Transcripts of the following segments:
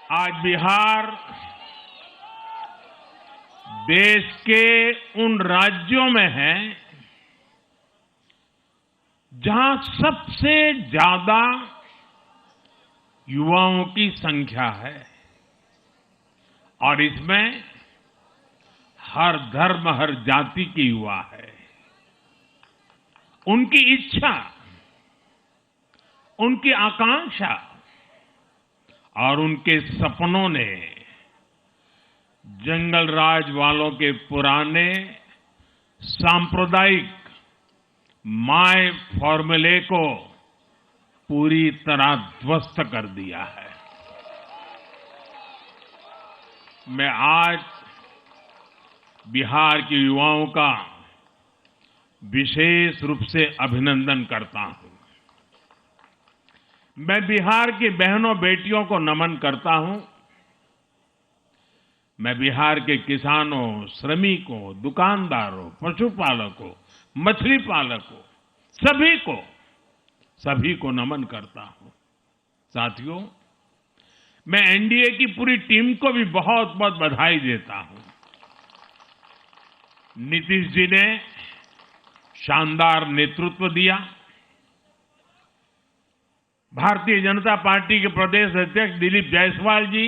आज बिहार देश के उन राज्यों में है जहां सबसे ज्यादा युवाओं की संख्या है और इसमें हर धर्म, हर जाति के युवा है। उनकी इच्छा, उनकी आकांक्षा और उनके सपनों ने जंगल राज वालों के पुराने सांप्रदायिक माय फॉर्मूले को पूरी तरह ध्वस्त कर दिया है। मैं आज बिहार के युवाओं का विशेष रूप से अभिनंदन करता हूं। मैं बिहार की बहनों बेटियों को नमन करता हूं। मैं बिहार के किसानों, श्रमिकों, दुकानदारों, पशुपालकों, मछली पालकों, सभी को नमन करता हूं। साथियों, मैं एनडीए की पूरी टीम को भी बहुत बहुत बधाई देता हूं। नीतीश जी ने शानदार नेतृत्व दिया। भारतीय जनता पार्टी के प्रदेश अध्यक्ष दिलीप जायसवाल जी,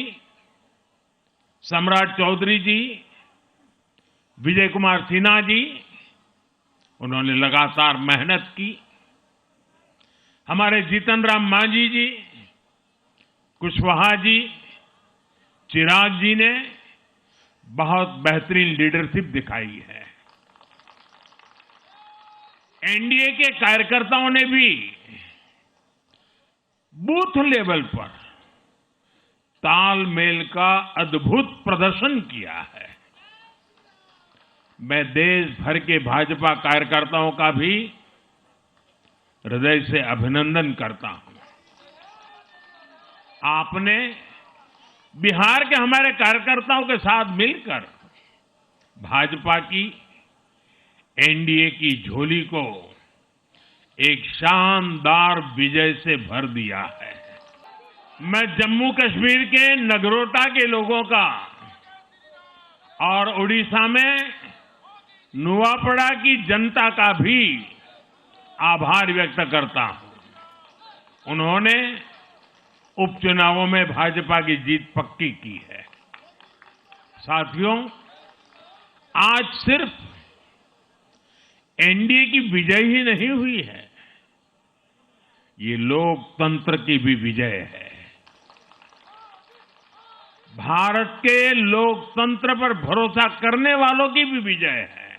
सम्राट चौधरी जी, विजय कुमार सिन्हा जी, उन्होंने लगातार मेहनत की। हमारे जीतन राम मांझी जी, कुशवाहा जी, चिराग जी ने बहुत बेहतरीन लीडरशिप दिखाई है। एनडीए के कार्यकर्ताओं ने भी बूथ लेवल पर तालमेल का अद्भुत प्रदर्शन किया है। मैं देश भर के भाजपा कार्यकर्ताओं का भी हृदय से अभिनंदन करता हूं। आपने बिहार के हमारे कार्यकर्ताओं के साथ मिलकर भाजपा की एनडीए की झोली को एक शानदार विजय से भर दिया है। मैं जम्मू कश्मीर के नगरोटा के लोगों का और उड़ीसा में नुआपड़ा की जनता का भी आभार व्यक्त करता हूं। उन्होंने उपचुनावों में भाजपा की जीत पक्की की है। साथियों, आज सिर्फ एनडीए की विजय ही नहीं हुई है, ये लोकतंत्र की भी विजय है। भारत के लोकतंत्र पर भरोसा करने वालों की भी विजय है।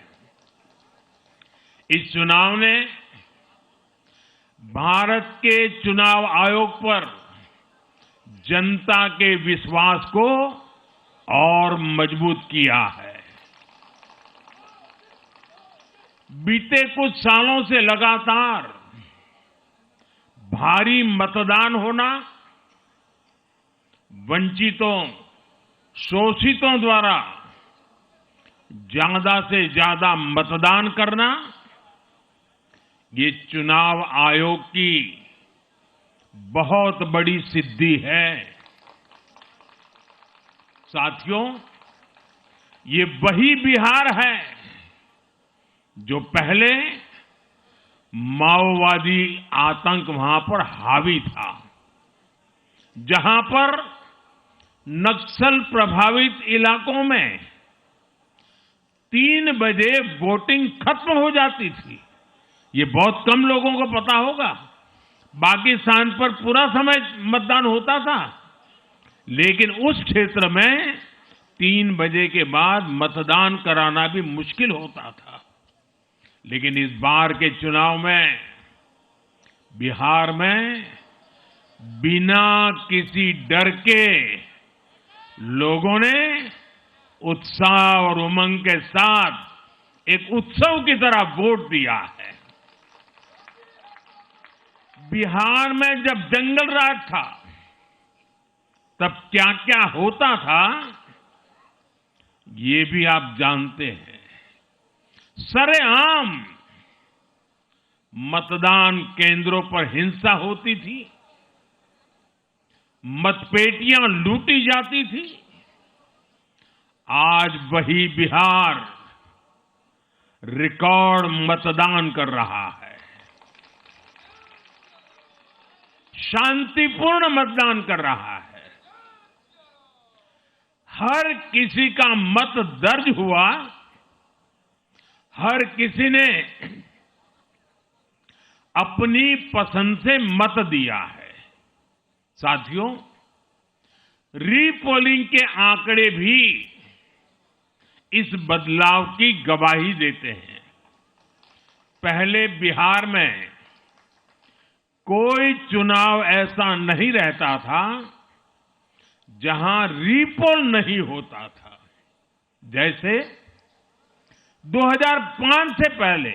इस चुनाव ने भारत के चुनाव आयोग पर जनता के विश्वास को और मजबूत किया है। बीते कुछ सालों से लगातार भारी मतदान होना, वंचितों, शोषितों द्वारा ज्यादा से ज्यादा मतदान करना, ये चुनाव आयोग की बहुत बड़ी सिद्धि है। साथियों, ये वही बिहार है जो पहले माओवादी आतंक वहां पर हावी था, जहां पर नक्सल प्रभावित इलाकों में 3 बजे वोटिंग खत्म हो जाती थी। ये बहुत कम लोगों को पता होगा। बाकी स्थान पर पूरा समय मतदान होता था, लेकिन उस क्षेत्र में 3 बजे के बाद मतदान कराना भी मुश्किल होता था। लेकिन इस बार के चुनाव में बिहार में बिना किसी डर के लोगों ने उत्साह और उमंग के साथ एक उत्सव की तरह वोट दिया है। बिहार में जब जंगल राज था, तब क्या क्या होता था, ये भी आप जानते हैं। सरेआम मतदान केंद्रों पर हिंसा होती थी। मतपेटियां लूटी जाती थी, आज वही बिहार रिकॉर्ड मतदान कर रहा है, शांतिपूर्ण मतदान कर रहा है। हर किसी का मत दर्ज हुआ, हर किसी ने अपनी पसंद से मत दिया है। साथियों, रीपोलिंग के आंकड़े भी इस बदलाव की गवाही देते हैं। पहले बिहार में कोई चुनाव ऐसा नहीं रहता था जहां रीपोल नहीं होता था। जैसे 2005 से पहले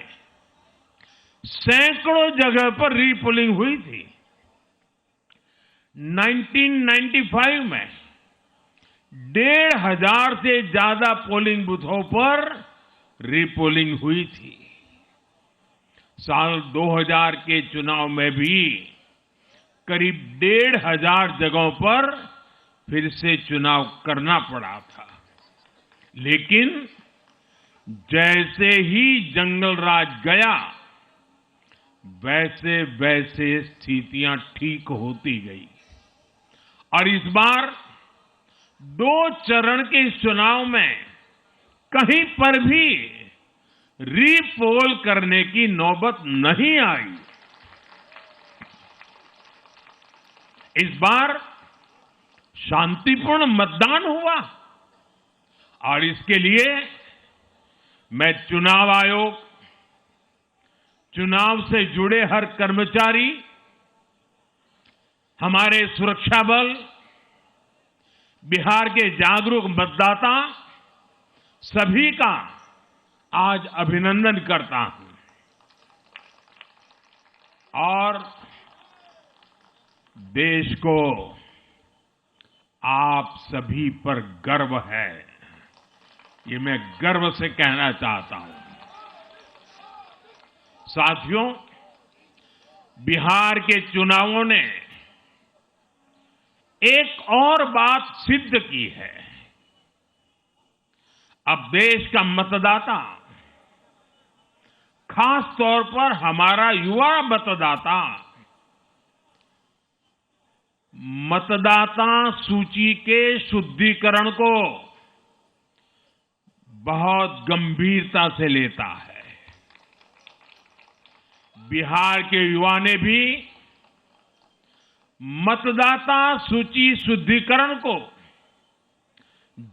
सैकड़ों जगह पर रीपोलिंग हुई थी। 1995 में 1,500 से ज्यादा पोलिंग बूथों पर रीपोलिंग हुई थी। साल 2000 के चुनाव में भी करीब 1,500 जगहों पर फिर से चुनाव करना पड़ा था। लेकिन जैसे ही जंगल राज गया, वैसे वैसे स्थितियां ठीक होती गई और इस बार 2 चरण के इस चुनाव में कहीं पर भी रीपोल करने की नौबत नहीं आई। इस बार शांतिपूर्ण मतदान हुआ और इसके लिए मैं चुनाव आयोग, चुनाव से जुड़े हर कर्मचारी, हमारे सुरक्षा बल, बिहार के जागरूक मतदाता, सभी का आज अभिनंदन करता हूं और देश को आप सभी पर गर्व है, ये मैं गर्व से कहना चाहता हूं। साथियों, बिहार के चुनावों ने एक और बात सिद्ध की है। अब देश का मतदाता, खास तौर पर हमारा युवा मतदाता, मतदाता सूची के शुद्धिकरण को बहुत गंभीरता से लेता है। बिहार के युवा ने भी मतदाता सूची शुद्धिकरण को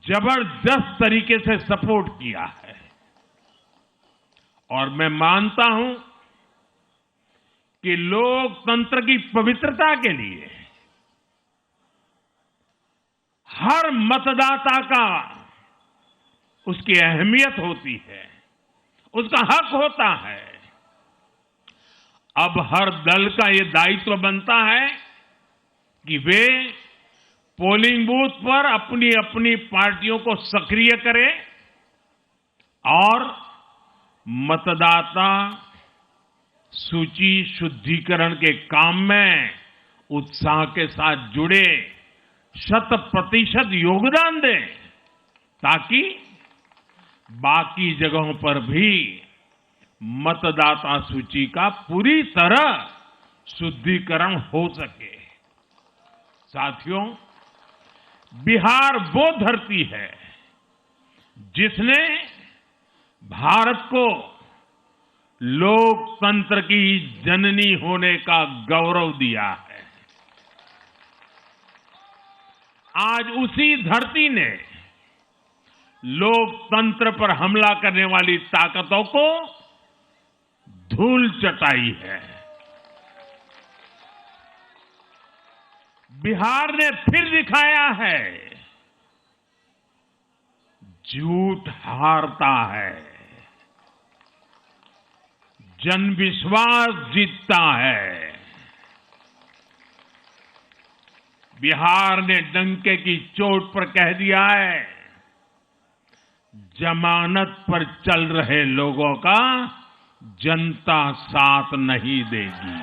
जबरदस्त तरीके से सपोर्ट किया है और मैं मानता हूं कि लोकतंत्र की पवित्रता के लिए हर मतदाता का उसकी अहमियत होती है, उसका हक होता है। अब हर दल का ये दायित्व बनता है कि वे पोलिंग बूथ पर अपनी अपनी पार्टियों को सक्रिय करें और मतदाता सूची शुद्धिकरण के काम में उत्साह के साथ जुड़े, 100% योगदान दें ताकि बाकी जगहों पर भी मतदाता सूची का पूरी तरह शुद्धिकरण हो सके। साथियों, बिहार वो धरती है जिसने भारत को लोकतंत्र की जननी होने का गौरव दिया है। आज उसी धरती ने लोकतंत्र पर हमला करने वाली ताकतों को धूल चटाई है। बिहार ने फिर दिखाया है, झूठ हारता है, जनविश्वास जीतता है। बिहार ने डंके की चोट पर कह दिया है, जमानत पर चल रहे लोगों का जनता साथ नहीं देगी।